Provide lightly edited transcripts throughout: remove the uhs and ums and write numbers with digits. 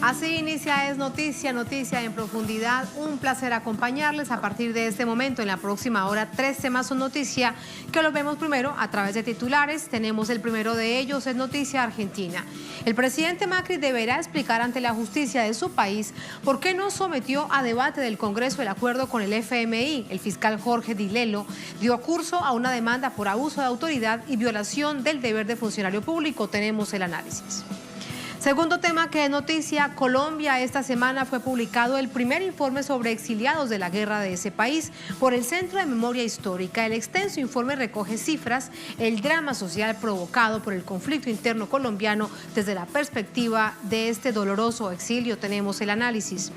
Así inicia Es Noticia, noticia en profundidad. Un placer acompañarles a partir de este momento. En la próxima hora, 3 temas son noticia que los vemos primero a través de titulares. Tenemos el primero de ellos, Es Noticia Argentina. El presidente Macri deberá explicar ante la justicia de su país por qué no sometió a debate del Congreso el acuerdo con el FMI. El fiscal Jorge Dilelo dio curso a una demanda por abuso de autoridad y violación del deber de funcionario público. Tenemos el análisis. Segundo tema que es noticia, Colombia. Esta semana fue publicado el primer informe sobre exiliados de la guerra de ese país por el Centro de Memoria Histórica. El extenso informe recoge cifras, el drama social provocado por el conflicto interno colombiano desde la perspectiva de este doloroso exilio. Tenemos el análisis.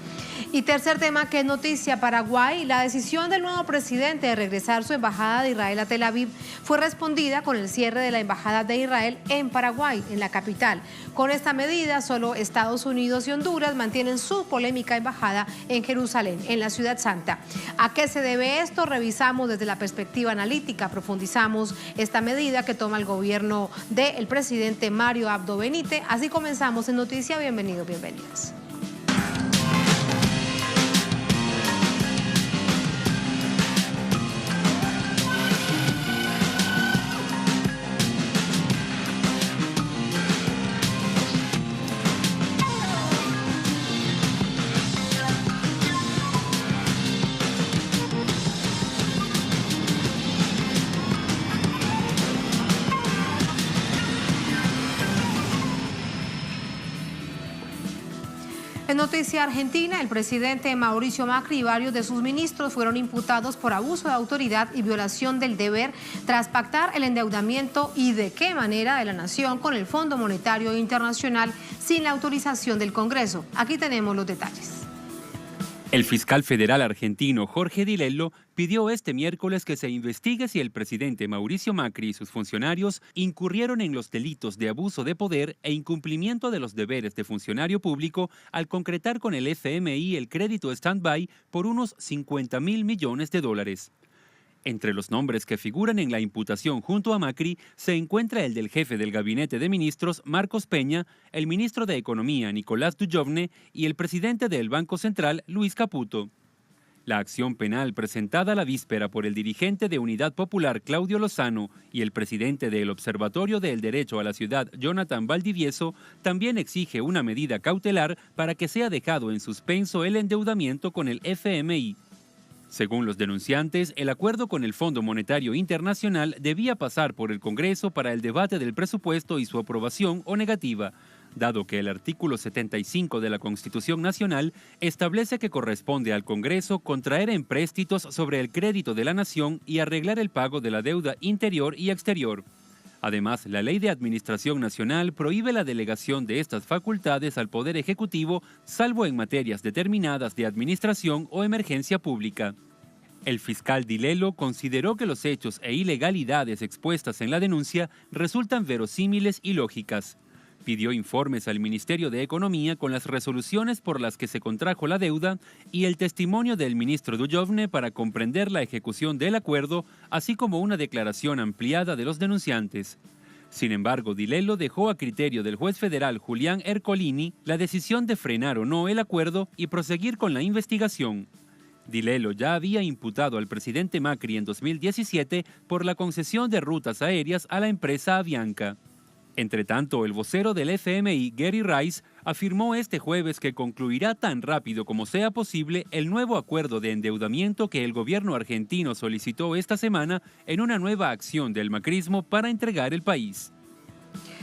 Y tercer tema que es noticia, Paraguay. La decisión del nuevo presidente de regresar su embajada de Israel a Tel Aviv fue respondida con el cierre de la embajada de Israel en Paraguay, en la capital. Con esta medida, solo Estados Unidos y Honduras mantienen su polémica embajada en Jerusalén, en la Ciudad Santa. ¿A qué se debe esto? Revisamos desde la perspectiva analítica, profundizamos esta medida que toma el gobierno del presidente Mario Abdo Benítez. Así comenzamos En Noticia. Bienvenidos, bienvenidas. En noticia argentina, el presidente Mauricio Macri y varios de sus ministros fueron imputados por abuso de autoridad y violación del deber tras pactar el endeudamiento y de qué manera de la nación con el Fondo Monetario Internacional sin la autorización del Congreso. Aquí tenemos los detalles. El fiscal federal argentino Jorge Dilelo pidió este miércoles que se investigue si el presidente Mauricio Macri y sus funcionarios incurrieron en los delitos de abuso de poder e incumplimiento de los deberes de funcionario público al concretar con el FMI el crédito stand-by por unos 50.000 millones de dólares. Entre los nombres que figuran en la imputación junto a Macri se encuentra el del jefe del gabinete de ministros, Marcos Peña, el ministro de Economía, Nicolás Dujovne, y el presidente del Banco Central, Luis Caputo. La acción penal presentada la víspera por el dirigente de Unidad Popular, Claudio Lozano, y el presidente del Observatorio del Derecho a la Ciudad, Jonathan Valdivieso, también exige una medida cautelar para que sea dejado en suspenso el endeudamiento con el FMI. Según los denunciantes, el acuerdo con el Fondo Monetario Internacional debía pasar por el Congreso para el debate del presupuesto y su aprobación o negativa, dado que el artículo 75 de la Constitución Nacional establece que corresponde al Congreso contraer empréstitos sobre el crédito de la nación y arreglar el pago de la deuda interior y exterior. Además, la Ley de Administración Nacional prohíbe la delegación de estas facultades al Poder Ejecutivo, salvo en materias determinadas de administración o emergencia pública. El fiscal Dilelo consideró que los hechos e ilegalidades expuestas en la denuncia resultan verosímiles y lógicas. Pidió informes al Ministerio de Economía con las resoluciones por las que se contrajo la deuda y el testimonio del ministro Dujovne para comprender la ejecución del acuerdo, así como una declaración ampliada de los denunciantes. Sin embargo, Dilelo dejó a criterio del juez federal Julián Ercolini la decisión de frenar o no el acuerdo y proseguir con la investigación. Dilelo ya había imputado al presidente Macri en 2017 por la concesión de rutas aéreas a la empresa Avianca. Entre tanto, el vocero del FMI, Gary Rice, afirmó este jueves que concluirá tan rápido como sea posible el nuevo acuerdo de endeudamiento que el gobierno argentino solicitó esta semana en una nueva acción del macrismo para entregar el país.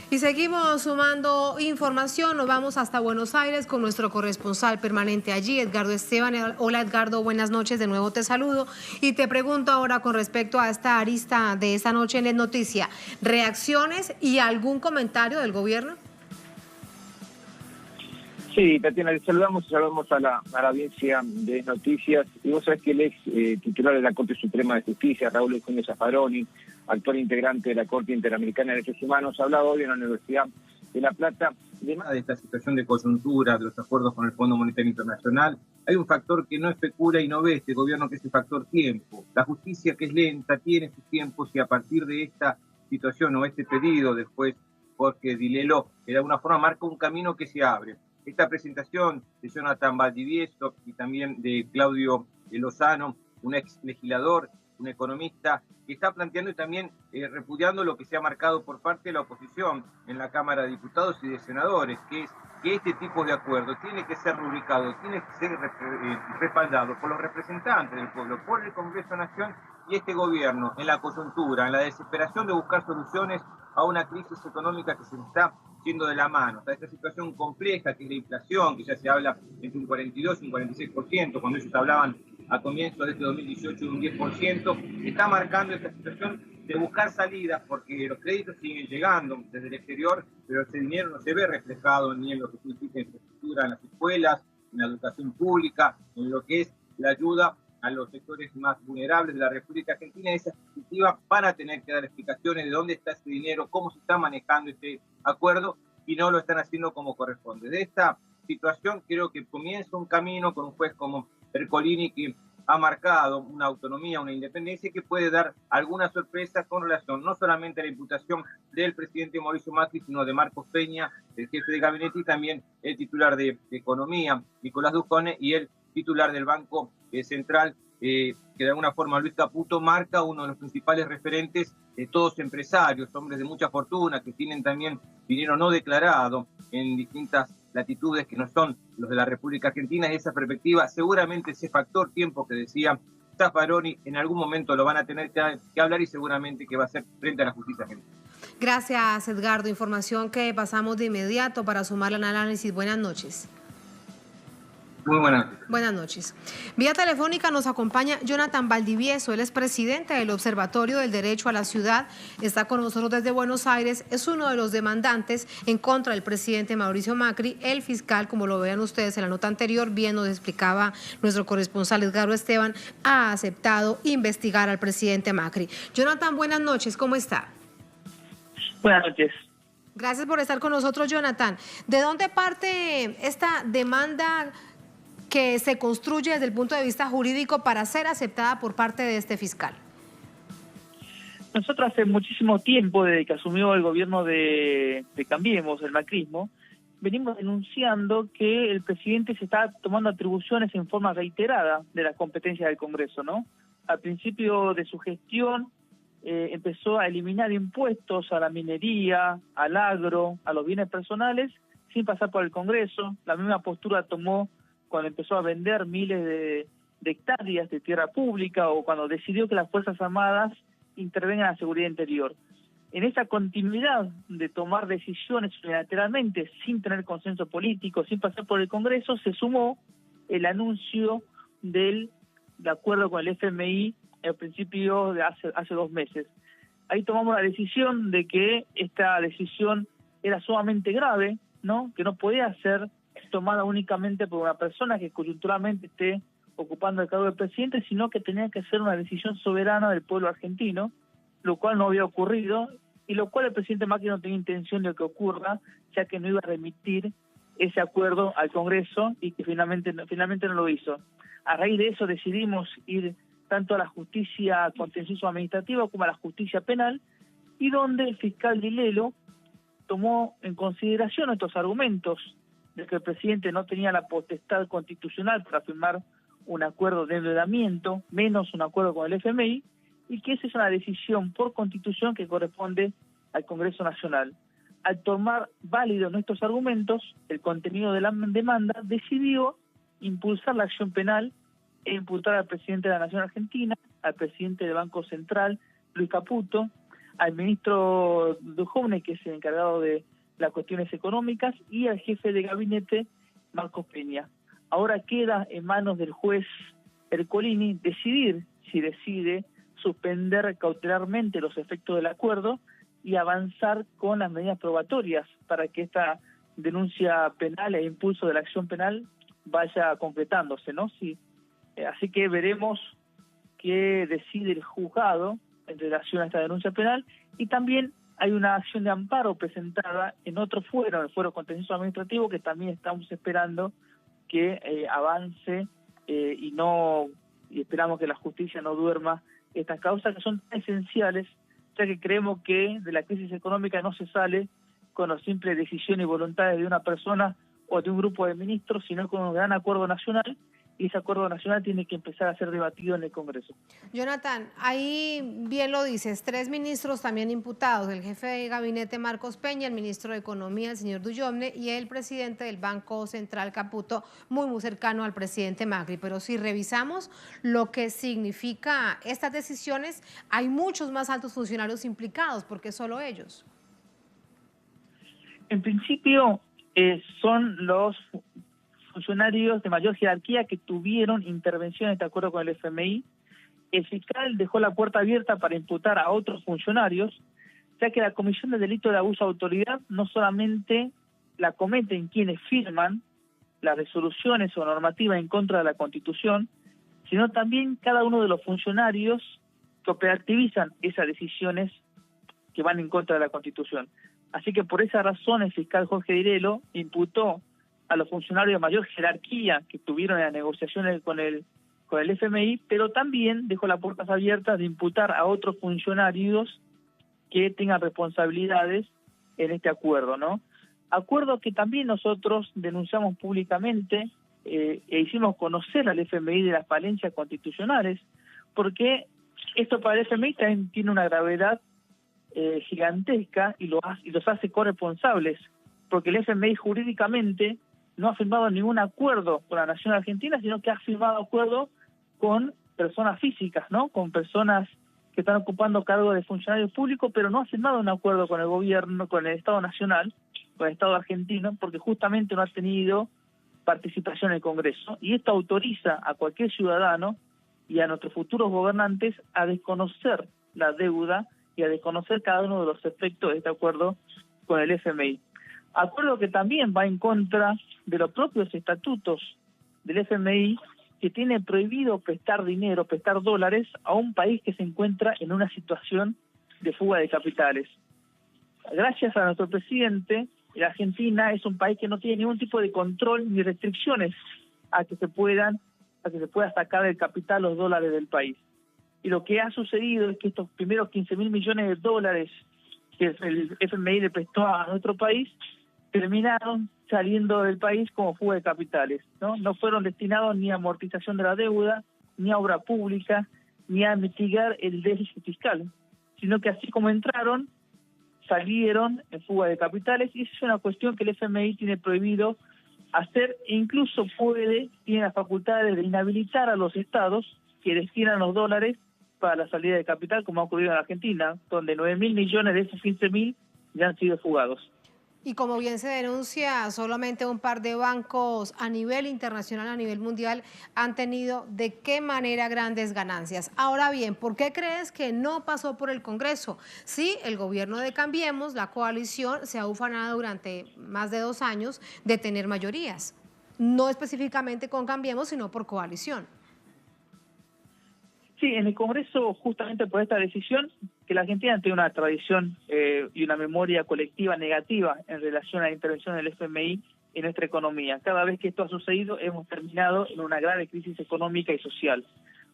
Y seguimos sumando información, nos vamos hasta Buenos Aires con nuestro corresponsal permanente allí, Edgardo Esteban. Hola Edgardo, buenas noches, de nuevo te saludo y te pregunto ahora con respecto a esta arista de esta noche en Es Noticia, ¿reacciones y algún comentario del gobierno? Sí, Tatiana, saludamos a la audiencia de Noticias. Y vos sabés que el ex titular de la Corte Suprema de Justicia, Raúl Eugenio Zaffaroni, actual integrante de la Corte Interamericana de Derechos Humanos, ha hablado hoy en la Universidad de La Plata de esta situación de coyuntura, de los acuerdos con el Fondo Monetario Internacional. Hay un factor que no especula y no ve este gobierno, que es el factor tiempo. La justicia, que es lenta, tiene sus tiempos, y a partir de esta situación o este pedido del juez Jorge Dilelo, que de alguna forma marca un camino que se abre. esta presentación de Jonathan Valdivieso y también de Claudio Lozano, un ex legislador, un economista, que está planteando y también repudiando lo que se ha marcado por parte de la oposición en la Cámara de Diputados y de Senadores, que es que este tipo de acuerdo tiene que ser rubricado, tiene que ser respaldado por los representantes del pueblo, por el Congreso de la Nación y este gobierno, en la coyuntura, en la desesperación de buscar soluciones a una crisis económica que se está yendo de la mano. Está esta situación compleja que es la inflación, que ya se habla entre un 42 y un 46%, cuando ellos hablaban a comienzos de este 2018 de un 10%, está marcando esta situación de buscar salidas, porque los créditos siguen llegando desde el exterior, pero ese dinero no se ve reflejado ni en lo que significa infraestructura en las escuelas, en la educación pública, en lo que es la ayuda a los sectores más vulnerables de la República Argentina. Esa perspectiva van a tener que dar explicaciones de dónde está ese dinero, cómo se está manejando este acuerdo, y no lo están haciendo como corresponde. De esta situación creo que comienza un camino con un juez como Ercolini, que ha marcado una autonomía, una independencia que puede dar alguna sorpresa con relación no solamente a la imputación del presidente Mauricio Macri, sino de Marcos Peña, el jefe de gabinete, y también el titular de Economía, Nicolás Ducone, y el titular del Banco Central, que de alguna forma Luis Caputo marca uno de los principales referentes, todos empresarios, hombres de mucha fortuna, que tienen también dinero no declarado en distintas latitudes que no son los de la República Argentina. Y esa perspectiva, seguramente ese factor tiempo que decía Zaffaroni, en algún momento lo van a tener que hablar, y seguramente que va a ser frente a la justicia argentina. Gracias, Edgardo. Información que pasamos de inmediato para sumarla al análisis. Buenas noches. Muy buenas noches. Buenas noches. Vía telefónica nos acompaña Jonathan Valdivieso, él es presidente del Observatorio del Derecho a la Ciudad, está con nosotros desde Buenos Aires, es uno de los demandantes en contra del presidente Mauricio Macri. El fiscal, como lo vean ustedes en la nota anterior, bien nos explicaba nuestro corresponsal Edgardo Esteban, ha aceptado investigar al presidente Macri. Jonathan, buenas noches, ¿cómo está? Buenas noches. Gracias por estar con nosotros, Jonathan. ¿De dónde parte esta demanda que se construye desde el punto de vista jurídico para ser aceptada por parte de este fiscal? Nosotros hace muchísimo tiempo, desde que asumió el gobierno de Cambiemos, el macrismo, venimos denunciando que el presidente se está tomando atribuciones en forma reiterada de las competencias del Congreso, ¿no? Al principio de su gestión empezó a eliminar impuestos a la minería, al agro, a los bienes personales, sin pasar por el Congreso. La misma postura tomó cuando empezó a vender miles de hectáreas de tierra pública, o cuando decidió que las Fuerzas Armadas intervengan en la seguridad interior. En esa continuidad de tomar decisiones unilateralmente, sin tener consenso político, sin pasar por el Congreso, se sumó el anuncio del acuerdo con el FMI al principio de hace 2 meses. Ahí tomamos la decisión de que esta decisión era sumamente grave, ¿no? Que no podía ser tomada únicamente por una persona que coyunturalmente esté ocupando el cargo de presidente, sino que tenía que ser una decisión soberana del pueblo argentino, lo cual no había ocurrido, y lo cual el presidente Macri no tenía intención de que ocurra, ya que no iba a remitir ese acuerdo al Congreso, y que finalmente no lo hizo. A raíz de eso decidimos ir tanto a la justicia contencioso administrativa como a la justicia penal, y donde el fiscal Dilelo tomó en consideración estos argumentos de que el presidente no tenía la potestad constitucional para firmar un acuerdo de endeudamiento, menos un acuerdo con el FMI, y que esa es una decisión por constitución que corresponde al Congreso Nacional. Al tomar válidos nuestros argumentos, el contenido de la demanda decidió impulsar la acción penal e imputar al presidente de la Nación Argentina, al presidente del Banco Central, Luis Caputo, al ministro Duhovne, que es el encargado de las cuestiones económicas, y al jefe de gabinete, Marcos Peña. Ahora queda en manos del juez Ercolini decidir si decide suspender cautelarmente los efectos del acuerdo y avanzar con las medidas probatorias para que esta denuncia penal e impulso de la acción penal vaya concretándose, ¿no? Sí. Así que veremos qué decide el juzgado en relación a esta denuncia penal, y también hay una acción de amparo presentada en otro fuero, el fuero contencioso administrativo, que también estamos esperando que avance y esperamos que la justicia no duerma estas causas que son esenciales, ya que creemos que de la crisis económica no se sale con la simple decisión y voluntades de una persona o de un grupo de ministros, sino con un gran acuerdo nacional, y ese acuerdo nacional tiene que empezar a ser debatido en el Congreso. Jonathan, ahí bien lo dices, 3 ministros también imputados, el jefe de gabinete Marcos Peña, el ministro de Economía, el señor Duyovne, y el presidente del Banco Central, Caputo, muy cercano al presidente Macri. Pero si revisamos lo que significa estas decisiones, hay muchos más altos funcionarios implicados, ¿por qué solo ellos? En principio, son los funcionarios de mayor jerarquía que tuvieron intervenciones de acuerdo con el FMI. El fiscal dejó la puerta abierta para imputar a otros funcionarios, ya que la comisión de delito de abuso de autoridad no solamente la cometen quienes firman las resoluciones o normativas en contra de la Constitución, sino también cada uno de los funcionarios que operativizan esas decisiones que van en contra de la Constitución. Así que por esa razón el fiscal Jorge Dirello imputó a los funcionarios de mayor jerarquía que tuvieron en las negociaciones con el FMI, pero también dejó las puertas abiertas de imputar a otros funcionarios que tengan responsabilidades en este acuerdo, ¿no? Acuerdo que también nosotros denunciamos públicamente e hicimos conocer al FMI de las falencias constitucionales, porque esto para el FMI también tiene una gravedad gigantesca y los hace corresponsables, porque el FMI jurídicamente no ha firmado ningún acuerdo con la nación argentina, sino que ha firmado acuerdos con personas físicas, ¿no? Con personas que están ocupando cargos de funcionarios públicos, pero no ha firmado un acuerdo con el gobierno, con el Estado Nacional, con el Estado argentino, porque justamente no ha tenido participación en el Congreso. Y esto autoriza a cualquier ciudadano y a nuestros futuros gobernantes a desconocer la deuda y a desconocer cada uno de los efectos de este acuerdo con el FMI. Acuerdo que también va en contra de los propios estatutos del FMI, que tiene prohibido prestar dinero, prestar dólares a un país que se encuentra en una situación de fuga de capitales. Gracias a nuestro presidente, la Argentina es un país que no tiene ningún tipo de control ni restricciones a que se pueda sacar del capital los dólares del país. Y lo que ha sucedido es que estos primeros 15.000 millones de dólares que el FMI le prestó a nuestro país terminaron saliendo del país como fuga de capitales, ¿no? No fueron destinados ni a amortización de la deuda, ni a obra pública, ni a mitigar el déficit fiscal, sino que así como entraron, salieron en fuga de capitales, y esa es una cuestión que el FMI tiene prohibido hacer, e incluso tiene las facultades de inhabilitar a los estados que destinan los dólares para la salida de capital, como ha ocurrido en Argentina, donde 9.000 millones de esos 15.000 ya han sido fugados. Y como bien se denuncia, solamente un par de bancos a nivel internacional, a nivel mundial, han tenido de qué manera grandes ganancias. Ahora bien, ¿por qué crees que no pasó por el Congreso? Sí, el gobierno de Cambiemos, la coalición, se ha ufanado durante más de 2 años de tener mayorías. No específicamente con Cambiemos, sino por coalición. Sí, en el Congreso, justamente por esta decisión, que la Argentina tiene una tradición y una memoria colectiva negativa en relación a la intervención del FMI en nuestra economía. Cada vez que esto ha sucedido, hemos terminado en una grave crisis económica y social.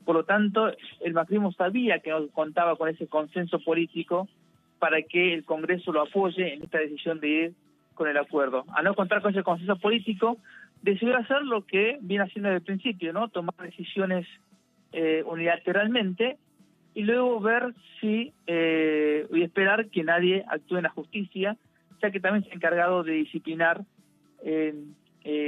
Por lo tanto, el macrismo sabía que no contaba con ese consenso político para que el Congreso lo apoye en esta decisión de ir con el acuerdo. Al no contar con ese consenso político, decidió hacer lo que viene haciendo desde el principio, ¿no? Tomar decisiones unilateralmente y luego ver y esperar que nadie actúe en la justicia, ya que también se ha encargado de disciplinar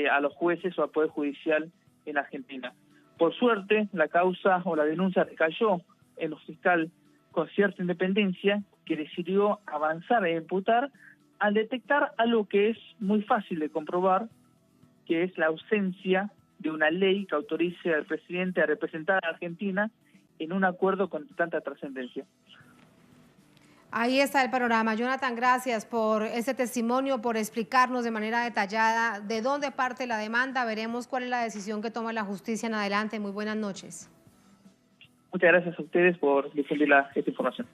a los jueces o al Poder Judicial en Argentina. Por suerte, la causa o la denuncia recayó en los fiscal con cierta independencia, que decidió avanzar e imputar al detectar algo que es muy fácil de comprobar, que es la ausencia de una ley que autorice al presidente a representar a Argentina en un acuerdo con tanta trascendencia. Ahí está el panorama. Jonathan, gracias por ese testimonio, por explicarnos de manera detallada de dónde parte la demanda. Veremos cuál es la decisión que toma la justicia en adelante. Muy buenas noches. Muchas gracias a ustedes por difundir esta información.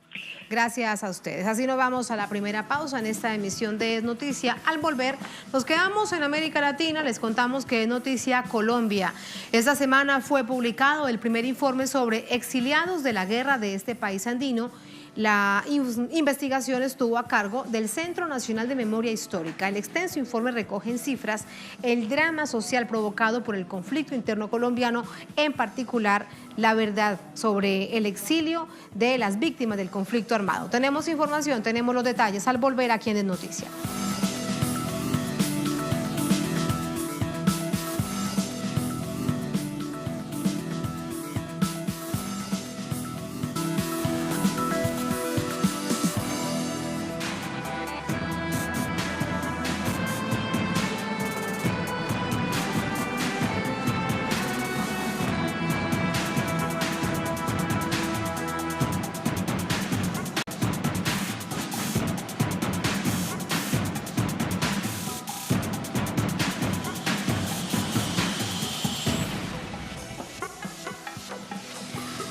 Gracias a ustedes. Así nos vamos a la primera pausa en esta emisión de Es Noticia. Al volver, nos quedamos en América Latina. Les contamos que es noticia Colombia. Esta semana fue publicado el primer informe sobre exiliados de la guerra de este país andino, La investigación estuvo a cargo del Centro Nacional de Memoria Histórica. El extenso informe recoge en cifras el drama social provocado por el conflicto interno colombiano, en particular la verdad sobre el exilio de las víctimas del conflicto armado. Tenemos información, tenemos los detalles al volver aquí en Noticia.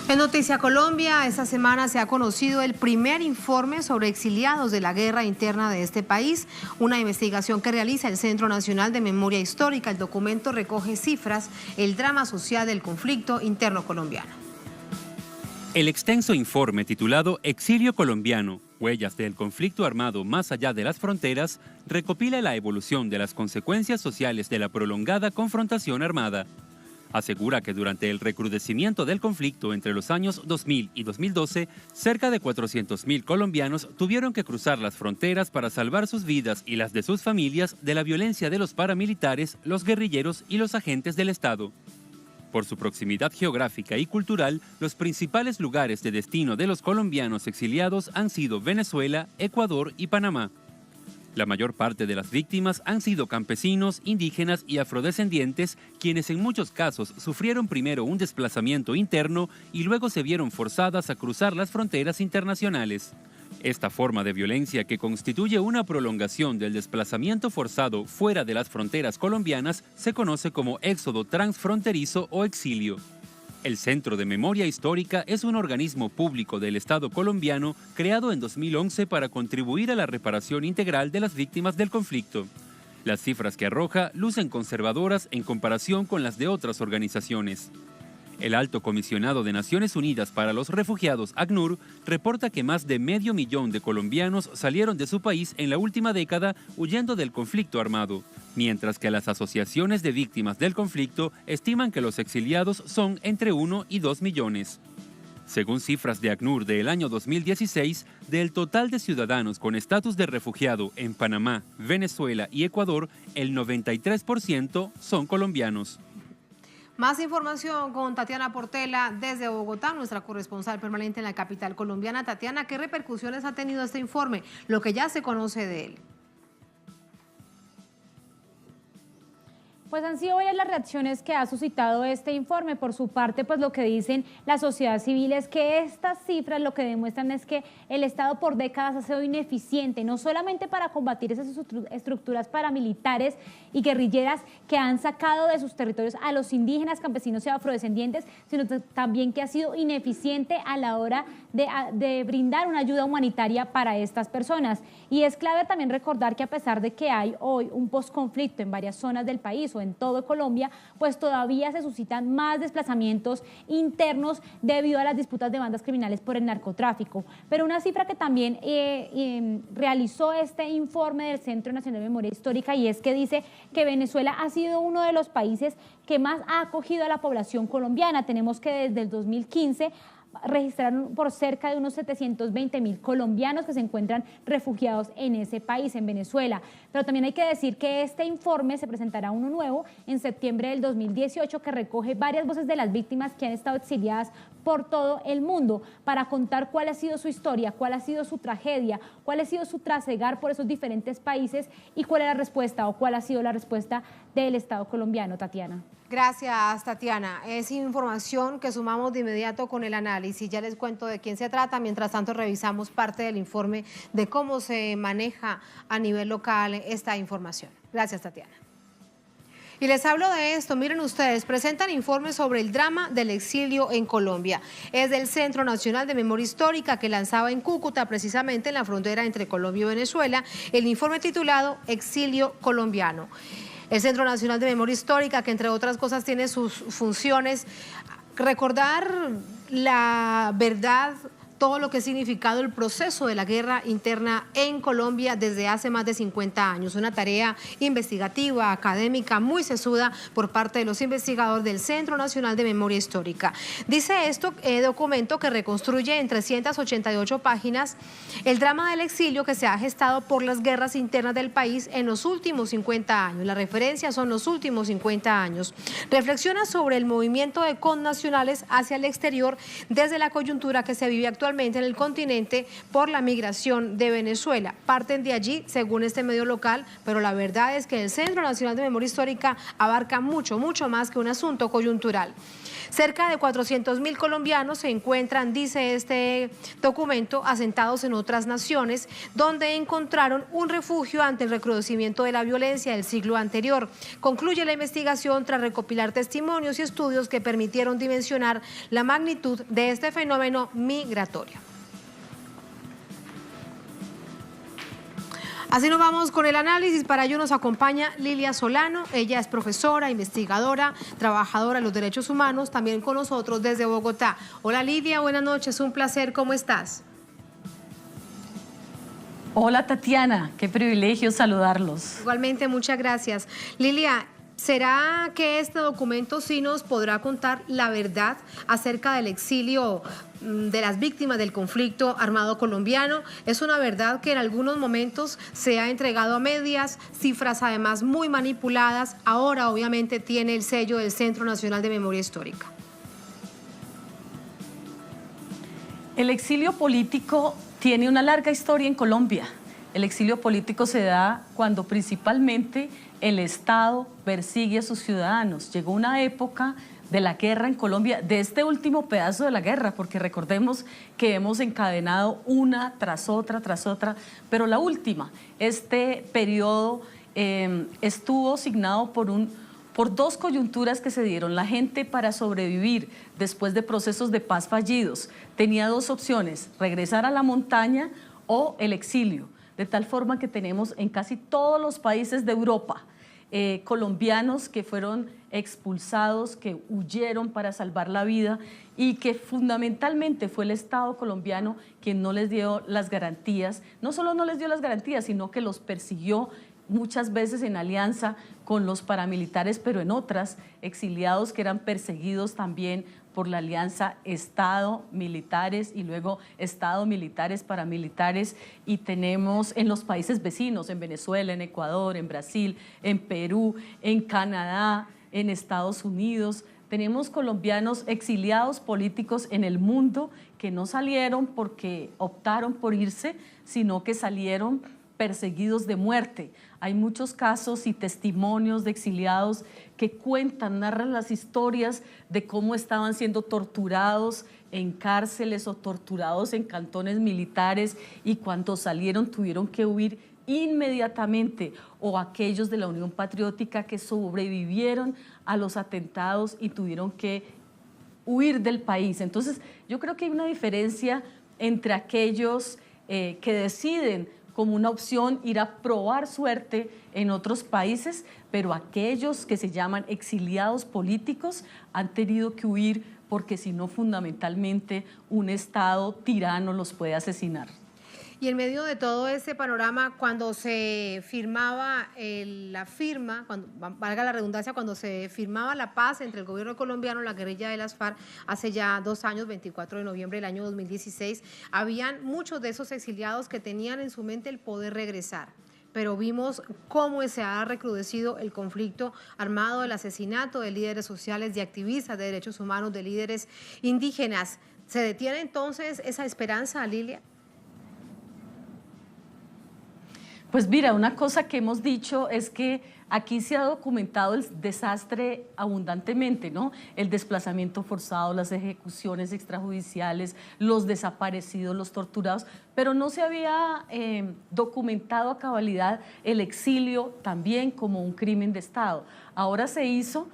En Noticia Colombia, esta semana se ha conocido el primer informe sobre exiliados de la guerra interna de este país, una investigación que realiza el Centro Nacional de Memoria Histórica. El documento recoge cifras, el drama social del conflicto interno colombiano. El extenso informe titulado Exilio colombiano, huellas del conflicto armado más allá de las fronteras, recopila la evolución de las consecuencias sociales de la prolongada confrontación armada. Asegura que durante el recrudecimiento del conflicto entre los años 2000 y 2012, cerca de 400.000 colombianos tuvieron que cruzar las fronteras para salvar sus vidas y las de sus familias de la violencia de los paramilitares, los guerrilleros y los agentes del Estado. Por su proximidad geográfica y cultural, los principales lugares de destino de los colombianos exiliados han sido Venezuela, Ecuador y Panamá. La mayor parte de las víctimas han sido campesinos, indígenas y afrodescendientes, quienes en muchos casos sufrieron primero un desplazamiento interno y luego se vieron forzadas a cruzar las fronteras internacionales. Esta forma de violencia, que constituye una prolongación del desplazamiento forzado fuera de las fronteras colombianas, se conoce como éxodo transfronterizo o exilio. El Centro de Memoria Histórica es un organismo público del Estado colombiano creado en 2011 para contribuir a la reparación integral de las víctimas del conflicto. Las cifras que arroja lucen conservadoras en comparación con las de otras organizaciones. El Alto Comisionado de Naciones Unidas para los Refugiados, ACNUR, reporta que más de 500.000 de colombianos salieron de su país en la última década huyendo del conflicto armado, mientras que las asociaciones de víctimas del conflicto estiman que los exiliados son entre 1 y 2 millones. Según cifras de ACNUR del año 2016, del total de ciudadanos con estatus de refugiado en Panamá, Venezuela y Ecuador, el 93% son colombianos. Más información con Tatiana Portela desde Bogotá, nuestra corresponsal permanente en la capital colombiana. Tatiana, ¿qué repercusiones ha tenido este informe, lo que ya se conoce de él? Pues han sido varias las reacciones que ha suscitado este informe. Por su parte, pues lo que dicen la sociedad civil es que estas cifras lo que demuestran es que el Estado por décadas ha sido ineficiente, no solamente para combatir esas estructuras paramilitares y guerrilleras que han sacado de sus territorios a los indígenas, campesinos y afrodescendientes, sino también que ha sido ineficiente a la hora de brindar una ayuda humanitaria para estas personas. Y es clave también recordar que a pesar de que hay hoy un posconflicto en varias zonas del país o en todo Colombia, pues todavía se suscitan más desplazamientos internos debido a las disputas de bandas criminales por el narcotráfico. Pero una cifra que también realizó este informe del Centro Nacional de Memoria Histórica, y es que dice que Venezuela ha sido uno de los países que más ha acogido a la población colombiana. Tenemos que desde el 2015 registraron por cerca de unos 720.000 colombianos que se encuentran refugiados en ese país, en Venezuela. Pero también hay que decir que este informe se presentará uno nuevo en septiembre del 2018 que recoge varias voces de las víctimas que han estado exiliadas por todo el mundo para contar cuál ha sido su historia, cuál ha sido su tragedia, cuál ha sido su trasegar por esos diferentes países y cuál es la respuesta o cuál ha sido la respuesta del Estado colombiano. Tatiana. Gracias, Tatiana. Es información que sumamos de inmediato con el análisis. Ya les cuento de quién se trata. Mientras tanto, revisamos parte del informe de cómo se maneja a nivel local esta información. Gracias, Tatiana. Y les hablo de esto, miren ustedes, presentan informes sobre el drama del exilio en Colombia. Es del Centro Nacional de Memoria Histórica que lanzaba en Cúcuta, precisamente en la frontera entre Colombia y Venezuela, el informe titulado Exilio Colombiano. El Centro Nacional de Memoria Histórica, que entre otras cosas tiene sus funciones, recordar la verdad todo lo que ha significado el proceso de la guerra interna en Colombia desde hace más de 50 años. Una tarea investigativa, académica, muy sesuda por parte de los investigadores del Centro Nacional de Memoria Histórica. Dice esto documento que reconstruye en 388 páginas el drama del exilio que se ha gestado por las guerras internas del país en los últimos 50 años. La referencia son los últimos 50 años. Reflexiona sobre el movimiento de connacionales hacia el exterior desde la coyuntura que se vive actualmente en el continente por la migración de Venezuela. Parten de allí, según este medio local, pero la verdad es que el Centro Nacional de Memoria Histórica abarca mucho más que un asunto coyuntural. Cerca de 400.000 colombianos se encuentran, dice este documento, asentados en otras naciones, donde encontraron un refugio ante el recrudecimiento de la violencia del siglo anterior. Concluye la investigación tras recopilar testimonios y estudios que permitieron dimensionar la magnitud de este fenómeno migratorio. Así nos vamos con el análisis. Para ello nos acompaña Lilia Solano. Ella es profesora, investigadora, trabajadora de los derechos humanos, también con nosotros desde Bogotá. Hola Lilia, buenas noches, un placer, ¿cómo estás? Hola Tatiana, qué privilegio saludarlos. Igualmente, muchas gracias. Lilia, ¿será que este documento sí nos podrá contar la verdad acerca del exilio de las víctimas del conflicto armado colombiano? Es una verdad que en algunos momentos se ha entregado a medias, cifras además muy manipuladas. Ahora obviamente tiene el sello del Centro Nacional de Memoria Histórica. El exilio político tiene una larga historia en Colombia. El exilio político se da cuando principalmente el Estado persigue a sus ciudadanos. Llegó una época de la guerra en Colombia, de este último pedazo de la guerra, porque recordemos que hemos encadenado una tras otra, pero la última, este periodo estuvo signado por dos coyunturas que se dieron. La gente, para sobrevivir después de procesos de paz fallidos, tenía dos opciones: regresar a la montaña o el exilio, de tal forma que tenemos en casi todos los países de Europa colombianos que fueron expulsados, que huyeron para salvar la vida y que fundamentalmente fue el Estado colombiano quien no les dio las garantías. No solo no les dio las garantías, sino que los persiguió muchas veces en alianza con los paramilitares, pero en otras, exiliados que eran perseguidos también por la alianza Estado-militares y luego Estado-militares, paramilitares, y tenemos en los países vecinos, en Venezuela, en Ecuador, en Brasil, en Perú, en Canadá, en Estados Unidos. Tenemos colombianos exiliados políticos en el mundo que no salieron porque optaron por irse, sino que salieron perseguidos de muerte. Hay muchos casos y testimonios de exiliados que cuentan, narran las historias de cómo estaban siendo torturados en cárceles o torturados en cantones militares, y cuando salieron tuvieron que huir inmediatamente, o aquellos de la Unión Patriótica que sobrevivieron a los atentados y tuvieron que huir del país. Entonces, yo creo que hay una diferencia entre aquellos que deciden como una opción ir a probar suerte en otros países, pero aquellos que se llaman exiliados políticos han tenido que huir porque si no, fundamentalmente, un Estado tirano los puede asesinar. Y en medio de todo ese panorama, cuando se firmaba valga la redundancia, cuando se firmaba la paz entre el gobierno colombiano y la guerrilla de las FARC, hace ya 2 años, 24 de noviembre del año 2016, habían muchos de esos exiliados que tenían en su mente el poder regresar. Pero vimos cómo se ha recrudecido el conflicto armado, el asesinato de líderes sociales, de activistas de derechos humanos, de líderes indígenas. ¿Se detiene entonces esa esperanza, Lilia? Pues mira, una cosa que hemos dicho es que aquí se ha documentado el desastre abundantemente, ¿no? El desplazamiento forzado, las ejecuciones extrajudiciales, los desaparecidos, los torturados, pero no se había documentado a cabalidad el exilio también como un crimen de Estado. Ahora se hizo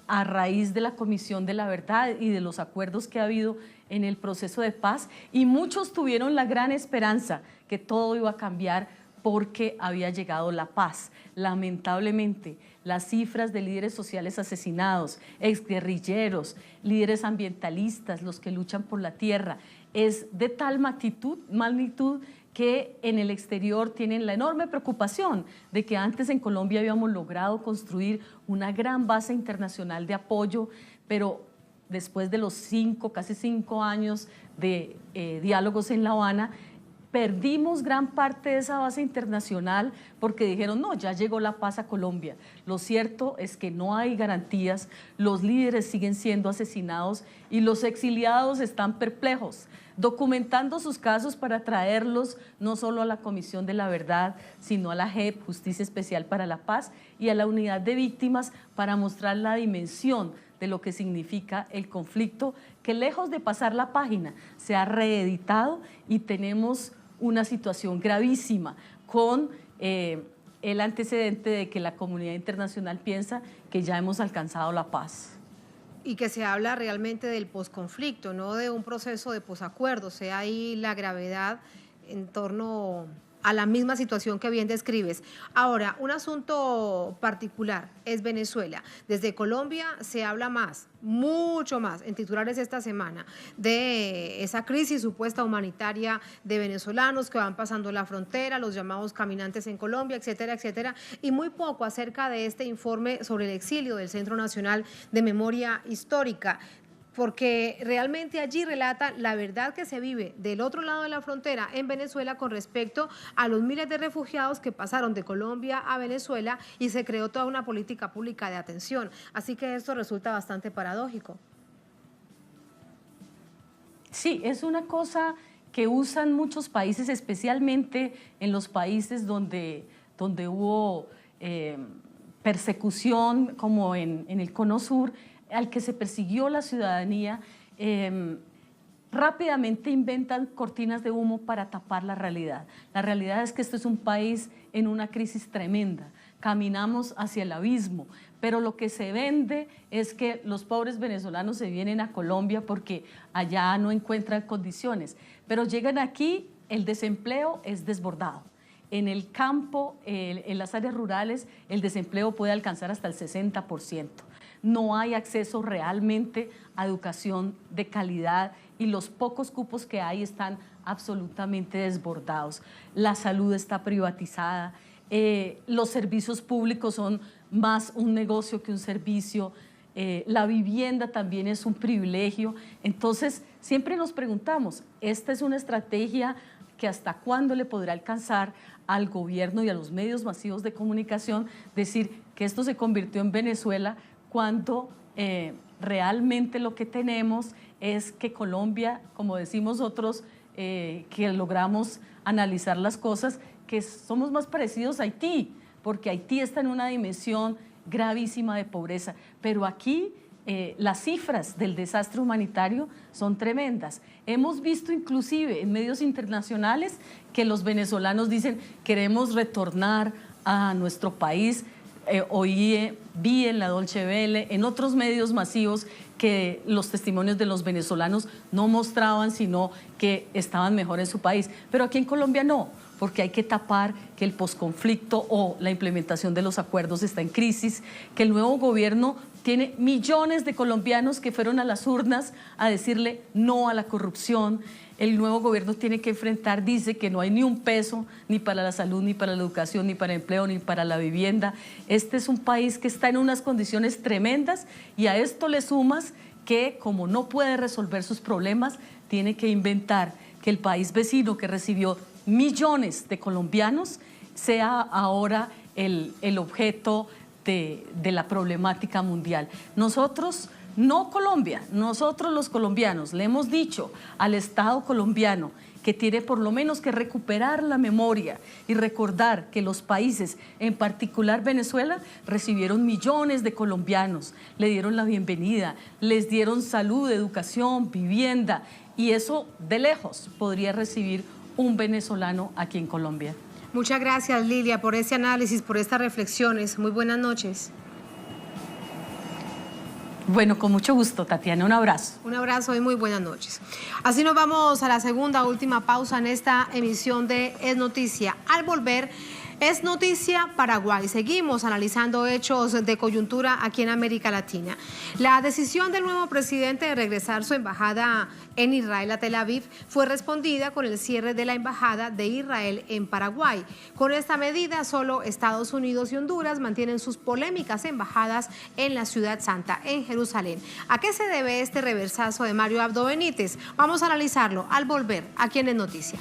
a raíz de la Comisión de la Verdad y de los acuerdos que ha habido en el proceso de paz, y muchos tuvieron la gran esperanza que todo iba a cambiar porque había llegado la paz. Lamentablemente, las cifras de líderes sociales asesinados, exguerrilleros, líderes ambientalistas, los que luchan por la tierra, es de tal magnitud que en el exterior tienen la enorme preocupación de que antes en Colombia habíamos logrado construir una gran base internacional de apoyo, pero después de los casi 5 años de diálogos en La Habana, perdimos gran parte de esa base internacional porque dijeron, no, ya llegó la paz a Colombia. Lo cierto es que no hay garantías, los líderes siguen siendo asesinados y los exiliados están perplejos, documentando sus casos para traerlos no solo a la Comisión de la Verdad, sino a la JEP, Justicia Especial para la Paz, y a la Unidad de Víctimas para mostrar la dimensión de lo que significa el conflicto, que lejos de pasar la página, se ha reeditado y tenemos una situación gravísima con el antecedente de que la comunidad internacional piensa que ya hemos alcanzado la paz. Y que se habla realmente del posconflicto, no de un proceso de posacuerdo, sea ahí la gravedad en torno a la misma situación que bien describes. Ahora, un asunto particular es Venezuela. Desde Colombia se habla más, mucho más, en titulares esta semana, de esa crisis supuesta humanitaria de venezolanos que van pasando la frontera, los llamados caminantes en Colombia, etcétera, etcétera, y muy poco acerca de este informe sobre el exilio del Centro Nacional de Memoria Histórica, porque realmente allí relata la verdad que se vive del otro lado de la frontera en Venezuela con respecto a los miles de refugiados que pasaron de Colombia a Venezuela y se creó toda una política pública de atención. Así que esto resulta bastante paradójico. Sí, es una cosa que usan muchos países, especialmente en los países donde hubo persecución, como en el Cono Sur, al que se persiguió la ciudadanía, rápidamente inventan cortinas de humo para tapar la realidad. La realidad es que esto es un país en una crisis tremenda, caminamos hacia el abismo, pero lo que se vende es que los pobres venezolanos se vienen a Colombia porque allá no encuentran condiciones, pero llegan aquí, el desempleo es desbordado. En el campo, en las áreas rurales, el desempleo puede alcanzar hasta el 60%. No hay acceso realmente a educación de calidad y los pocos cupos que hay están absolutamente desbordados. La salud está privatizada, los servicios públicos son más un negocio que un servicio, la vivienda también es un privilegio. Entonces, siempre nos preguntamos, ¿esta es una estrategia que hasta cuándo le podrá alcanzar al gobierno y a los medios masivos de comunicación decir que esto se convirtió en Venezuela cuando realmente lo que tenemos es que Colombia, como decimos otros, que logramos analizar las cosas, que somos más parecidos a Haití, porque Haití está en una dimensión gravísima de pobreza, pero aquí las cifras del desastre humanitario son tremendas. Hemos visto inclusive en medios internacionales que los venezolanos dicen queremos retornar a nuestro país. Vi en la Deutsche Welle, en otros medios masivos, que los testimonios de los venezolanos no mostraban sino que estaban mejor en su país. Pero aquí en Colombia no, porque hay que tapar que el posconflicto o la implementación de los acuerdos está en crisis, que el nuevo gobierno tiene millones de colombianos que fueron a las urnas a decirle no a la corrupción. El nuevo gobierno tiene que enfrentar, dice que no hay ni un peso, ni para la salud, ni para la educación, ni para el empleo, ni para la vivienda. Este es un país que está en unas condiciones tremendas y a esto le sumas que como no puede resolver sus problemas, tiene que inventar que el país vecino que recibió millones de colombianos sea ahora el objeto de la problemática mundial. Nosotros, no Colombia, nosotros los colombianos le hemos dicho al Estado colombiano que tiene por lo menos que recuperar la memoria y recordar que los países, en particular Venezuela, recibieron millones de colombianos, le dieron la bienvenida, les dieron salud, educación, vivienda, y eso de lejos podría recibir un venezolano aquí en Colombia. Muchas gracias, Lilia, por este análisis, por estas reflexiones. Muy buenas noches. Bueno, con mucho gusto, Tatiana. Un abrazo. Un abrazo y muy buenas noches. Así nos vamos a la segunda, última pausa en esta emisión de Es Noticia. Al volver, Es noticia Paraguay. Seguimos analizando hechos de coyuntura aquí en América Latina. La decisión del nuevo presidente de regresar su embajada en Israel a Tel Aviv fue respondida con el cierre de la embajada de Israel en Paraguay. Con esta medida, solo Estados Unidos y Honduras mantienen sus polémicas embajadas en la Ciudad Santa, en Jerusalén. ¿A qué se debe este reversazo de Mario Abdo Benítez? Vamos a analizarlo al volver aquí en Es Noticia.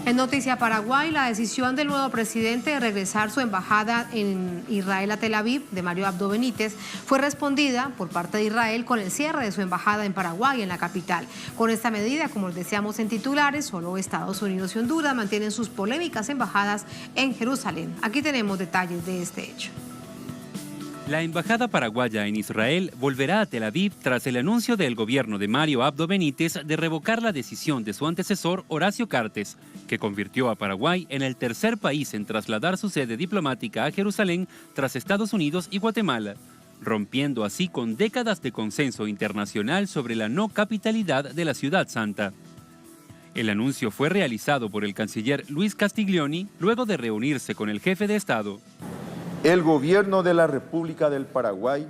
En Noticia Paraguay, la decisión del nuevo presidente de regresar su embajada en Israel a Tel Aviv, de Mario Abdo Benítez, fue respondida por parte de Israel con el cierre de su embajada en Paraguay, en la capital. Con esta medida, como les decíamos en titulares, solo Estados Unidos y Honduras mantienen sus polémicas embajadas en Jerusalén. Aquí tenemos detalles de este hecho. La embajada paraguaya en Israel volverá a Tel Aviv tras el anuncio del gobierno de Mario Abdo Benítez de revocar la decisión de su antecesor Horacio Cartes, que convirtió a Paraguay en el tercer país en trasladar su sede diplomática a Jerusalén tras Estados Unidos y Guatemala, rompiendo así con décadas de consenso internacional sobre la no capitalidad de la Ciudad Santa. El anuncio fue realizado por el canciller Luis Castiglioni luego de reunirse con el jefe de Estado. El gobierno de la República del Paraguay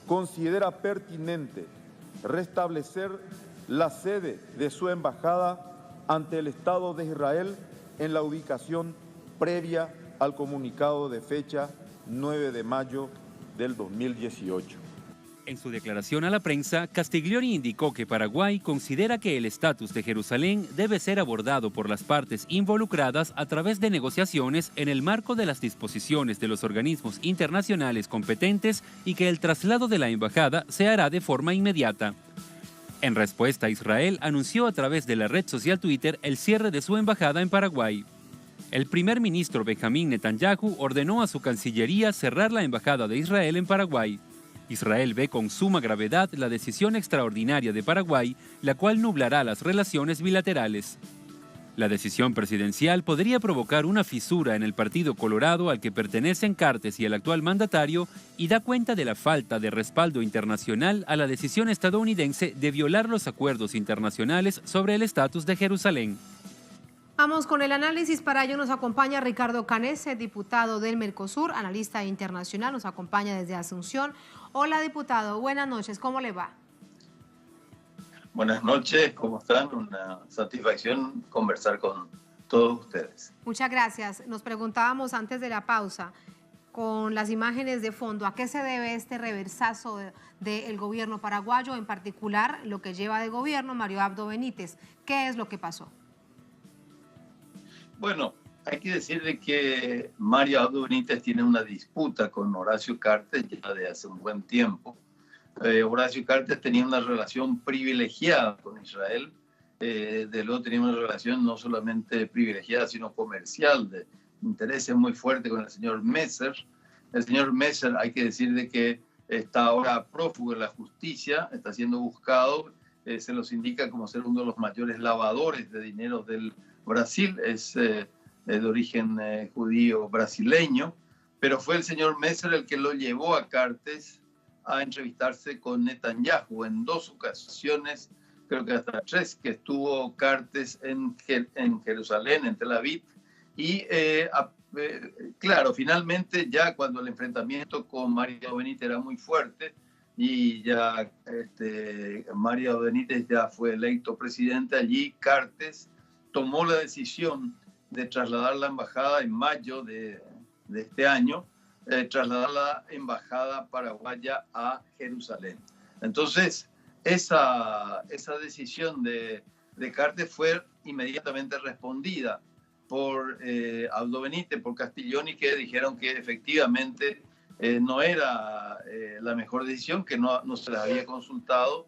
considera pertinente restablecer la sede de su embajada ante el Estado de Israel en la ubicación previa al comunicado de fecha 9 de mayo del 2018. En su declaración a la prensa, Castiglioni indicó que Paraguay considera que el estatus de Jerusalén debe ser abordado por las partes involucradas a través de negociaciones en el marco de las disposiciones de los organismos internacionales competentes y que el traslado de la embajada se hará de forma inmediata. En respuesta, Israel anunció a través de la red social Twitter el cierre de su embajada en Paraguay. El primer ministro Benjamín Netanyahu ordenó a su Cancillería cerrar la embajada de Israel en Paraguay. Israel ve con suma gravedad la decisión extraordinaria de Paraguay, la cual nublará las relaciones bilaterales. La decisión presidencial podría provocar una fisura en el Partido Colorado al que pertenecen Cartes y el actual mandatario y da cuenta de la falta de respaldo internacional a la decisión estadounidense de violar los acuerdos internacionales sobre el estatus de Jerusalén. Vamos con el análisis. Para ello nos acompaña Ricardo Canese, diputado del Mercosur, analista internacional, nos acompaña desde Asunción. Hola, diputado, buenas noches, ¿cómo le va? Buenas noches, ¿cómo están? Una satisfacción conversar con todos ustedes. Muchas gracias. Nos preguntábamos antes de la pausa, con las imágenes de fondo, ¿a qué se debe este reversazo del gobierno paraguayo, en particular lo que lleva de gobierno Mario Abdo Benítez? ¿Qué es lo que pasó? Bueno, hay que decir de que Mario Abdo Benítez tiene una disputa con Horacio Cartes ya de hace un buen tiempo. Horacio Cartes tenía una relación privilegiada con Israel, de luego tenía una relación no solamente privilegiada, sino comercial, de intereses muy fuertes con el señor Messer. El señor Messer, hay que decir de que está ahora prófugo en la justicia, está siendo buscado, se los indica como ser uno de los mayores lavadores de dinero del Brasil, es de origen judío brasileño, pero fue el señor Messer el que lo llevó a Cartes a entrevistarse con Netanyahu en 2 ocasiones, creo que hasta 3, que estuvo Cartes en Jerusalén, en Tel Aviv, y claro, finalmente ya cuando el enfrentamiento con Mario Benítez era muy fuerte, y ya Mario Benítez ya fue electo presidente, allí Cartes tomó la decisión de trasladar la embajada en mayo de este año, trasladar la embajada paraguaya a Jerusalén. Entonces, esa decisión de Cartes fue inmediatamente respondida por Abdo Benítez, por Castiglioni, que dijeron que efectivamente no era la mejor decisión, que no se les había consultado.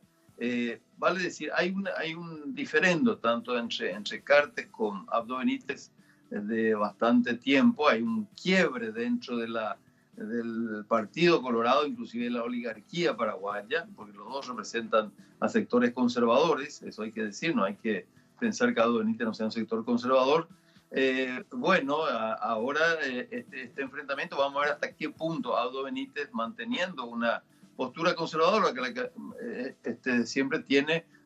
Vale decir, hay un diferendo tanto entre Cartes con Abdo Benítez de bastante tiempo, hay un quiebre dentro del Partido Colorado, inclusive de la oligarquía paraguaya, porque los dos representan a sectores conservadores, eso hay que decir, no hay que pensar que Abdo Benítez no sea un sector conservador. Ahora este enfrentamiento, vamos a ver hasta qué punto Abdo Benítez, manteniendo una postura conservadora que siempre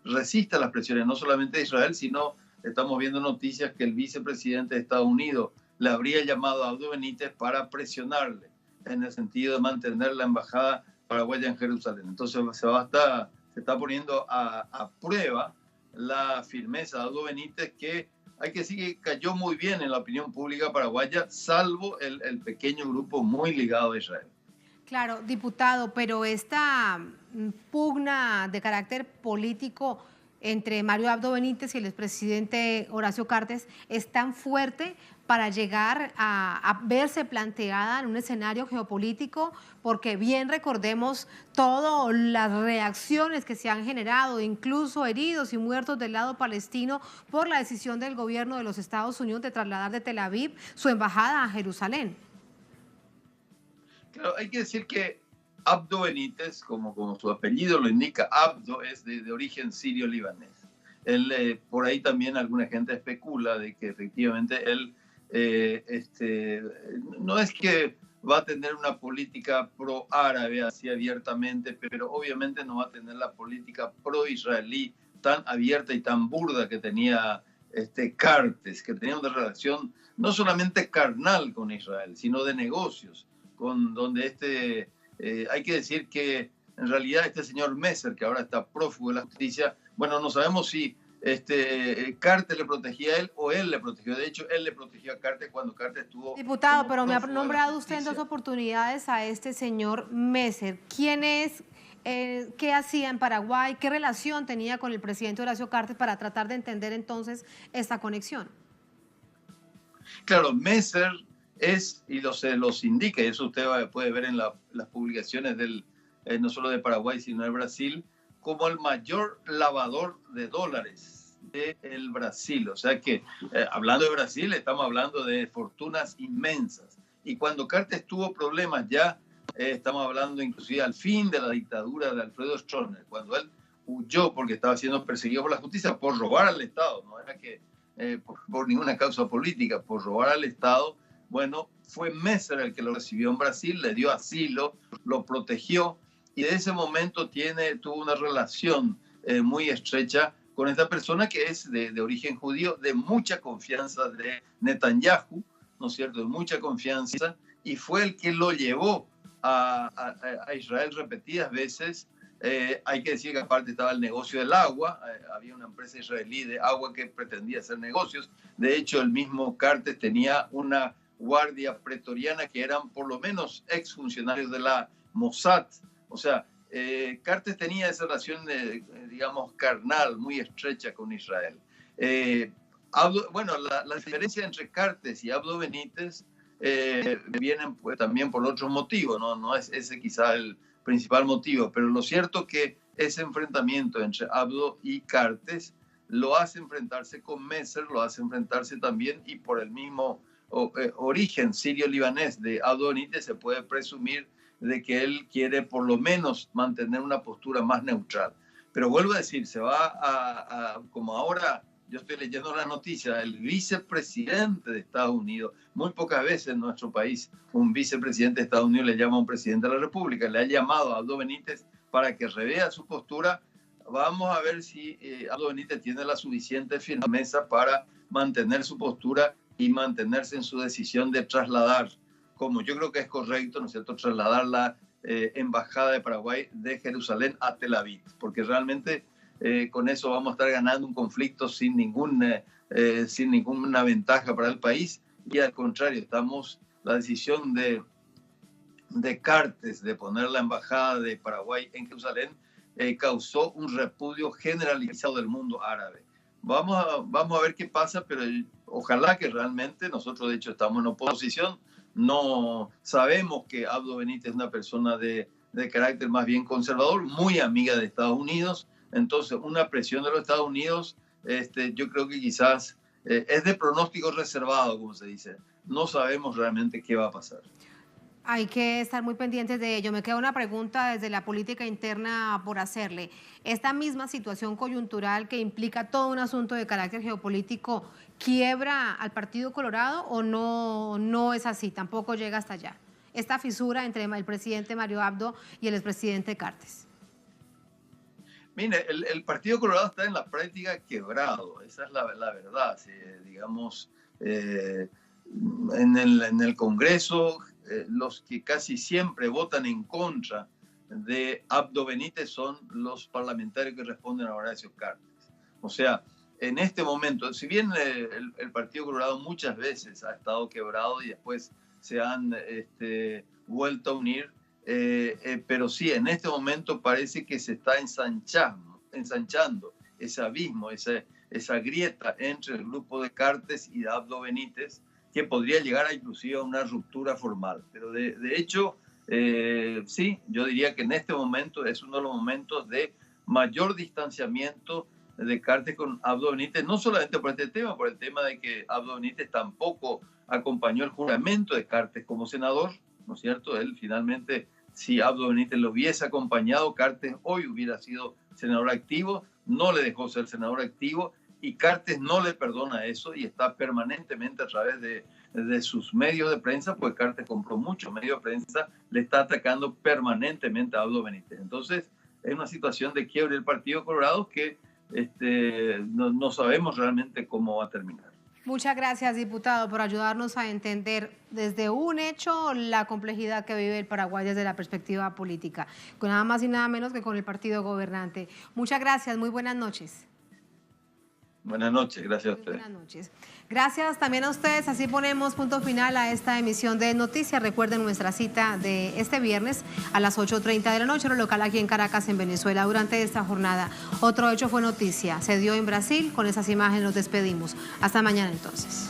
resiste a las presiones, no solamente de Israel, sino estamos viendo noticias que el vicepresidente de Estados Unidos le habría llamado a Abdo Benítez para presionarle en el sentido de mantener la embajada paraguaya en Jerusalén. Entonces se está poniendo a prueba la firmeza de Abdo Benítez, que hay que decir que cayó muy bien en la opinión pública paraguaya, salvo el pequeño grupo muy ligado a Israel. Claro, diputado, pero esta pugna de carácter político entre Mario Abdo Benítez y el expresidente Horacio Cartes es tan fuerte para llegar a verse planteada en un escenario geopolítico, porque bien recordemos todas las reacciones que se han generado, incluso heridos y muertos del lado palestino por la decisión del gobierno de los Estados Unidos de trasladar de Tel Aviv su embajada a Jerusalén. Claro, hay que decir que Abdo Benítez, como su apellido lo indica, Abdo es de origen sirio-libanés. Por ahí también alguna gente especula de que efectivamente él no es que va a tener una política pro-árabe así abiertamente, pero obviamente no va a tener la política pro-israelí tan abierta y tan burda que tenía Cartes, que tenía una relación no solamente carnal con Israel, sino de negocios, donde hay que decir que en realidad este señor Messer, que ahora está prófugo de la justicia, bueno, no sabemos si Cartes le protegía a él o él le protegió. De hecho, él le protegió a Cartes cuando Cartes estuvo... Diputado, pero me ha nombrado usted en 2 oportunidades a este señor Messer. ¿Quién es? ¿Qué hacía en Paraguay? ¿Qué relación tenía con el presidente Horacio Cartes para tratar de entender entonces esta conexión? Claro, Messer y los indica, y eso usted puede ver en las publicaciones no solo de Paraguay, sino de Brasil, como el mayor lavador de dólares del Brasil. O sea que, hablando de Brasil, estamos hablando de fortunas inmensas. Y cuando Cartes tuvo problemas ya, estamos hablando inclusive al fin de la dictadura de Alfredo Stroessner, cuando él huyó porque estaba siendo perseguido por la justicia por robar al Estado, no era que por ninguna causa política, por robar al Estado. Bueno, fue Messer el que lo recibió en Brasil, le dio asilo, lo protegió, y de ese momento tuvo una relación muy estrecha con esta persona que es de origen judío, de mucha confianza de Netanyahu, ¿no es cierto?, de mucha confianza, y fue el que lo llevó a Israel repetidas veces. Hay que decir que aparte estaba el negocio del agua, había una empresa israelí de agua que pretendía hacer negocios. De hecho, el mismo Cartes tenía una guardia pretoriana que eran por lo menos exfuncionarios de la Mossad. O sea, Cartes tenía esa relación, digamos, carnal, muy estrecha con Israel. La diferencia entre Cartes y Abdo Benítez vienen pues, también por otros motivos, no es ese quizá el principal motivo, pero lo cierto es que ese enfrentamiento entre Abdo y Cartes lo hace enfrentarse con Messer, lo hace enfrentarse también, y por el mismo origen sirio-libanés de Abdo Benítez se puede presumir de que él quiere por lo menos mantener una postura más neutral. Pero vuelvo a decir, se va como ahora yo estoy leyendo la noticia, el vicepresidente de Estados Unidos, muy pocas veces en nuestro país un vicepresidente de Estados Unidos le llama a un presidente de la República, le ha llamado a Abdo Benítez para que revea su postura. Vamos a ver si Abdo Benítez tiene la suficiente firmeza para mantener su postura y mantenerse en su decisión de trasladar, como yo creo que es correcto, ¿no es cierto?, trasladar la embajada de Paraguay de Jerusalén a Tel Aviv, porque realmente con eso vamos a estar ganando un conflicto sin ninguna ventaja para el país, y al contrario, la decisión de Cartes de poner la embajada de Paraguay en Jerusalén causó un repudio generalizado del mundo árabe. Vamos a ver qué pasa, pero ojalá que realmente nosotros, de hecho, estamos en oposición, No sabemos que Abdo Benítez es una persona de carácter más bien conservador, muy amiga de Estados Unidos. Entonces, una presión de los Estados Unidos, yo creo que quizás es de pronóstico reservado, como se dice. No sabemos realmente qué va a pasar. Hay que estar muy pendientes de ello. Me queda una pregunta desde la política interna por hacerle. ¿Esta misma situación coyuntural que implica todo un asunto de carácter geopolítico quiebra al Partido Colorado o no es así? Tampoco llega hasta allá. Esta fisura entre el presidente Mario Abdo y el expresidente Cartes. Mire, el Partido Colorado está en la práctica quebrado. Esa es la verdad. Sí, digamos, en el Congreso, los que casi siempre votan en contra de Abdo Benítez son los parlamentarios que responden a Horacio Cartes. O sea, en este momento, si bien el Partido Colorado muchas veces ha estado quebrado y después se han vuelto a unir, pero sí, en este momento parece que se está ensanchando ese abismo, esa grieta entre el grupo de Cartes y de Abdo Benítez, que podría llegar inclusive a una ruptura formal. Pero de hecho, sí, yo diría que en este momento es uno de los momentos de mayor distanciamiento de Cartes con Abdo Benítez, no solamente por este tema, por el tema de que Abdo Benítez tampoco acompañó el juramento de Cartes como senador, ¿no es cierto? Él finalmente, si Abdo Benítez lo hubiese acompañado, Cartes hoy hubiera sido senador activo, no le dejó ser senador activo, y Cartes no le perdona eso y está permanentemente a través de sus medios de prensa, pues Cartes compró muchos medios de prensa, le está atacando permanentemente a Abdo Benítez. Entonces, es una situación de quiebre del Partido Colorado que no sabemos realmente cómo va a terminar. Muchas gracias, diputado, por ayudarnos a entender desde un hecho la complejidad que vive el Paraguay desde la perspectiva política, con nada más y nada menos que con el partido gobernante. Muchas gracias, muy buenas noches. Buenas noches, gracias a ustedes. Buenas noches. Gracias también a ustedes. Así ponemos punto final a esta emisión de Noticias. Recuerden nuestra cita de este viernes a las 8:30 de la noche, hora local aquí en Caracas, en Venezuela. Durante esta jornada, otro hecho fue noticia. Se dio en Brasil. Con esas imágenes nos despedimos. Hasta mañana entonces.